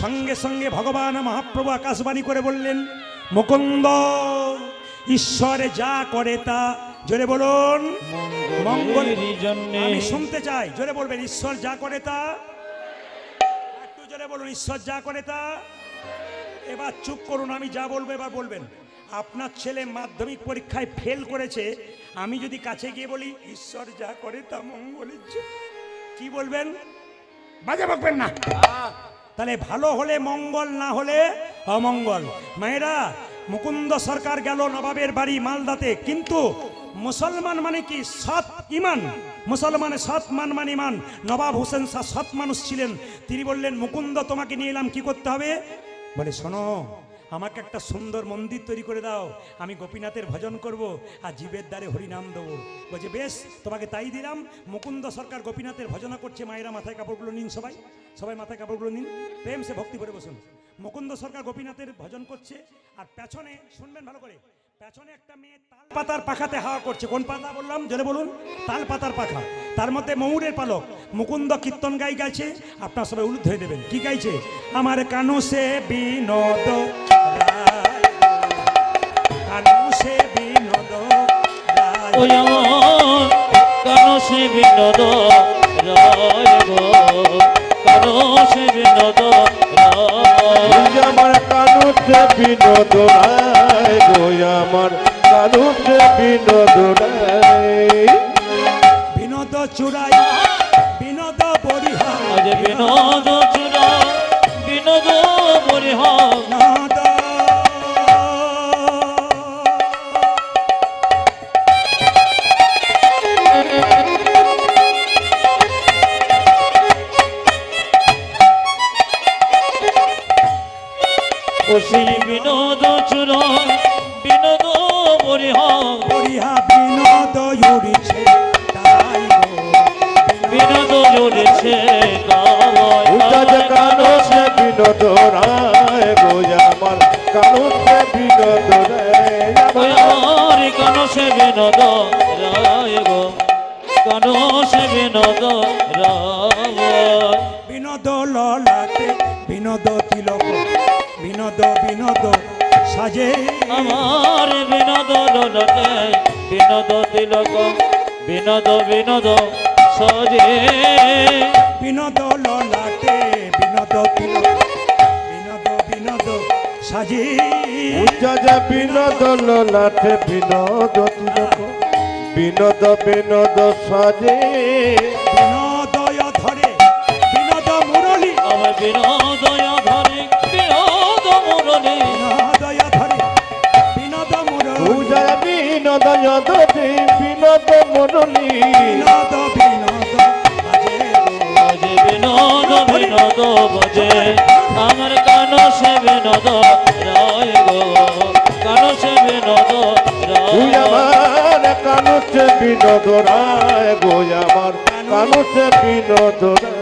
S1: সঙ্গে সঙ্গে ভগবান মহাপ্রভু আকাশবাণী করে বললেন, মুকুন্দ, ঈশ্বর যা করে তা, জোরে বলুন, মঙ্গল। আমি শুনতে চাই, জোরে বলবেন, ঈশ্বর যা করে তা। একটু জোরে বলুন, ঈশ্বর যা করে তা। এবার চুপ করুন, আমি যা বলবো এবার বলবেন। আপনার ছেলে মাধ্যমিক পরীক্ষায় ফেল করেছে, আমি যদি কাছে গিয়ে বলি ঈশ্বর যা করে তা মঙ্গলের জন্য, কি বলবেন? বাজে বকবেন না। তাহলে ভালো হলে মঙ্গল, না হলে অমঙ্গল। মায়েরা, মুকুন্দ সরকার গেল নবাবের বাড়ি মালদাতে, কিন্তু মুসলমান মানে কি? সৎ ইমান। মুসলমানের সৎ মান মানে ইমান। নবাব হোসেন শাহ সৎ মানুষ ছিলেন। তিনি বললেন, মুকুন্দ, তোমাকে নিয়ে এলাম, কি করতে হবে? বলে, শোনো, আমাকে একটা সুন্দর মন্দির তৈরি করে দাও, আমি গোপীনাথের ভজন করব আর জীবের দ্বারে হরিনাম দেবো। বলছে, বেশ, তোমাকে তাই দিলাম। মুকুন্দ সরকার গোপীনাথের ভজনা করছে। মায়েরা, মাথায় কাপড়গুলো নিন, সবাই সবাই মাথায় কাপড়গুলো নিন, প্রেম সে ভক্তি করে বসুন। মুকুন্দ সরকার গোপীনাথের ভজন করছে, আর পেছনে শুনবেন ভালো করে, পেছনে একটা মেয়ে তাল পাতার পাখাতে হাওয়া করছে। কোন পাতা বললাম? জোরে বলুন, তাল পাতার পাখা, তার মধ্যে ময়ূরের পালক। মুকুন্দ কীর্তন গাইছে, আপনার সবাই উলুদ্ধ হয়ে দেবেন। কি গাইছে? আমার কানু সে বিনোদ রায়, কানু সে বিনোদ রায়,
S2: ওই আমার কানো সে বিনোদ রায় গো, কানো সে বিনোদ রায়।
S3: আমার কানুতে বিনোদ রায় গো, আমার কানুতে বিনোদ রায়।
S1: বিনোদ চুরাই, বিনোদ বরিহা,
S2: আজ বিনোদ চূড়া, বিনোদ বরিহা।
S1: বিনোদ
S2: ও সেই বিনোদ চূড়া, বিনোদ বরিহা।
S1: বরিহা বিনোদ উড়িছে তাই গো,
S2: বিনোদ জুড়েছে গাওয়ায়।
S3: উজাজ কানুতে বিনোদ রায় গো, আমার কানুতে বিনোদ রায়।
S2: ওই আমার কানো সে বিনোদ রায় গো, কানো সে বিনোদ রায়।
S1: বিনোদ ললাটে বিনোদ তিলক, বিনোদ বিনোদ সাজে,
S2: আমার বিনোদ ললাটে বিনোদ তিলক, বিনোদ বিনোদ সজে।
S1: বিনোদ ললাটে বিনোদ তিলক, বিনোদ বিনোদ সাজে।
S3: উজাজ বিনোদ ললাটে বিনোদ তিলক, বিনোদ বিনোদ সাজে।
S1: বিনোদয় ধরে বিনোদ মুরলী,
S2: আমার বিনোদয় ধরে বিনোদ মুরলী।
S1: বিনোদয় ধরে বিনোদ মুরলী,
S3: উজাজ বিনোদ ধরে বিনোদ মুরলী।
S1: বিনোদ বিনোদ বাজে গো,
S2: বাজে বিনোদ বিনোদ বাজে, আমার কানো সে বিনোদ রায় গো, কানো সে বিনোদ
S3: তুই
S2: রায়।
S3: আমার কানুতে বিনোদ রায় গো, আমার কানুতে বিনোদ রায়।